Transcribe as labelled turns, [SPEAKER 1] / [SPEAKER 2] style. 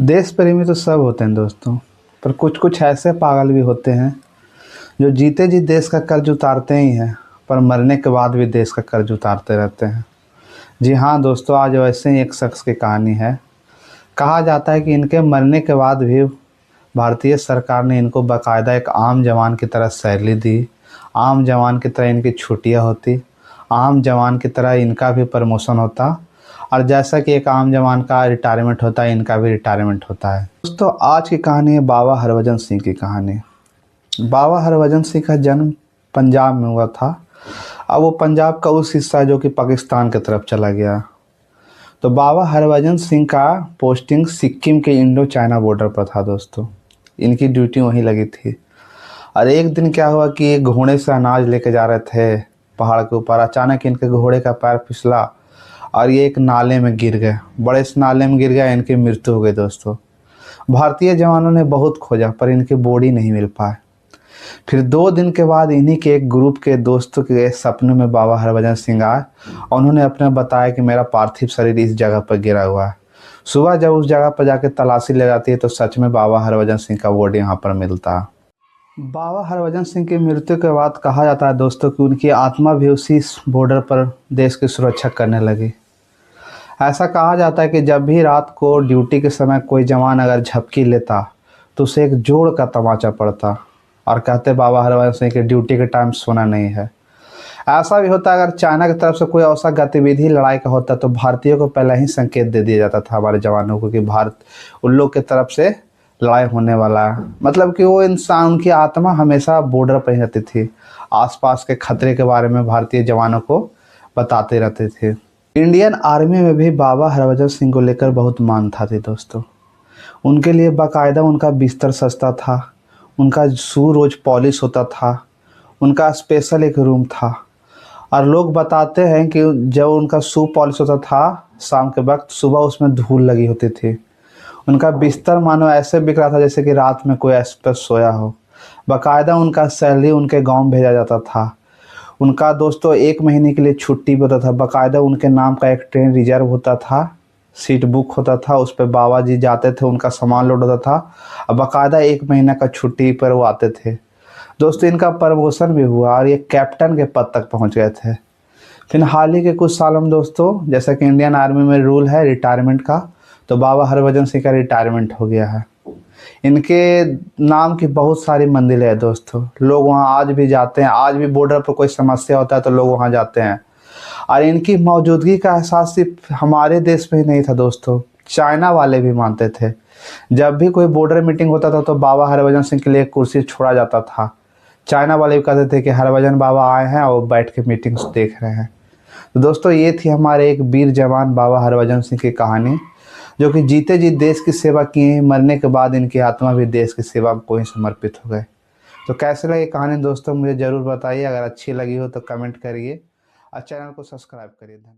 [SPEAKER 1] देश प्रेमी तो सब होते हैं दोस्तों, पर कुछ कुछ ऐसे पागल भी होते हैं जो जीते जी देश का कर्ज उतारते ही हैं, पर मरने के बाद भी देश का कर्ज उतारते रहते हैं। जी हाँ दोस्तों, आज वैसे ही एक शख्स की कहानी है। कहा जाता है कि इनके मरने के बाद भी भारतीय सरकार ने इनको बाकायदा एक आम जवान की तरह सैलरी दी, आम जवान की तरह इनकी छुट्टियाँ होती, आम जवान की तरह इनका भी प्रमोशन होता, और जैसा कि एक आम जवान का रिटायरमेंट होता है, इनका भी रिटायरमेंट होता है। दोस्तों, आज की कहानी है बाबा हरभजन सिंह की कहानी। बाबा हरभजन सिंह का जन्म पंजाब में हुआ था। अब वो पंजाब का उस हिस्सा जो कि पाकिस्तान की तरफ चला गया। तो बाबा हरभजन सिंह का पोस्टिंग सिक्किम के इंडो चाइना बॉर्डर पर था दोस्तों। इनकी ड्यूटी वहीं लगी थी। और एक दिन क्या हुआ कि एक घोड़े से अनाज लेके जा रहे थे पहाड़ के ऊपर। अचानक इनके घोड़े का पैर फिसला और ये एक नाले में गिर गए। बड़े इस नाले में गिर गए, इनकी मृत्यु हो गई दोस्तों। भारतीय जवानों ने बहुत खोजा पर इनकी बॉडी नहीं मिल पाए। फिर 2 दिन के बाद इन्हीं के एक ग्रुप के दोस्तों के सपने में बाबा हरभजन सिंह आए। उन्होंने अपने बताया कि मेरा पार्थिव शरीर इस जगह पर गिरा हुआ है। सुबह जब उस जगह पर जाकर तलाशी ले जाती है तो सच में बाबा हरभजन सिंह का बॉडी यहाँ पर मिलता है। बाबा हरभजन सिंह की मृत्यु के बाद कहा जाता है दोस्तों कि उनकी आत्मा भी उसी बॉर्डर पर देश की सुरक्षा करने लगी। ऐसा कहा जाता है कि जब भी रात को ड्यूटी के समय कोई जवान अगर झपकी लेता तो उसे एक जोड़ का तमाचा पड़ता, और कहते बाबा हरभजन सिंह के ड्यूटी के टाइम सोना नहीं है। ऐसा भी होता अगर चाइना की तरफ से कोई ऐसा गतिविधि लड़ाई का होता तो भारतीयों को पहले ही संकेत दे दिया जाता था हमारे जवानों को कि भारत उन लोग की तरफ से लड़ाई होने वाला है। मतलब कि वो इंसान, उनकी आत्मा हमेशा बॉर्डर पर ही रहती थी। आसपास के खतरे के बारे में भारतीय जवानों को बताते रहते थे। इंडियन आर्मी में भी बाबा हरभजन सिंह को लेकर बहुत मान था दोस्तों। उनके लिए बाकायदा उनका बिस्तर सस्ता था, उनका शू रोज पॉलिश होता था, उनका स्पेशल एक रूम था। और लोग बताते हैं कि जब उनका शू पॉलिश होता था शाम के वक्त, सुबह उसमें धूल लगी होती थी। उनका बिस्तर मानो ऐसे बिक रहा था जैसे कि रात में कोई ऐसे पर सोया हो। बाकायदा उनका सैलरी उनके गांव भेजा जाता था। उनका दोस्तों 1 महीने के लिए छुट्टी भी होता था। बाकायदा उनके नाम का एक ट्रेन रिजर्व होता था, सीट बुक होता था, उस पर बाबा जी जाते थे, उनका सामान लोड होता था और बाकायदा 1 महीने का छुट्टी पर वो आते थे। दोस्तों, इनका प्रमोशन भी हुआ और ये कैप्टन के पद तक पहुंच गए थे। फिर हाल ही के कुछ सालों में दोस्तों, जैसा कि इंडियन आर्मी में रूल है रिटायरमेंट का, तो बाबा हरभजन सिंह का रिटायरमेंट हो गया है। इनके नाम की बहुत सारी मंदिरें हैं दोस्तों। लोग वहाँ आज भी जाते हैं। आज भी बॉर्डर पर कोई समस्या होता है तो लोग वहाँ जाते हैं। और इनकी मौजूदगी का एहसास सिर्फ हमारे देश में ही नहीं था दोस्तों, चाइना वाले भी मानते थे। जब भी कोई बॉर्डर मीटिंग होता था तो बाबा हरभजन सिंह के लिए एक कुर्सी छोड़ा जाता था। चाइना वाले भी कहते थे कि हरभजन बाबा आए हैं और बैठ के मीटिंग्स देख रहे हैं। तो दोस्तों, ये थी हमारे एक वीर जवान बाबा हरभजन सिंह की कहानी, जो कि जीते जी देश की सेवा किए। मरने के बाद इनकी आत्मा भी देश की सेवा में कोई समर्पित हो गए। तो कैसे लगी कहानी दोस्तों, मुझे ज़रूर बताइए। अगर अच्छी लगी हो तो कमेंट करिए और चैनल को सब्सक्राइब करिए। धन्यवाद।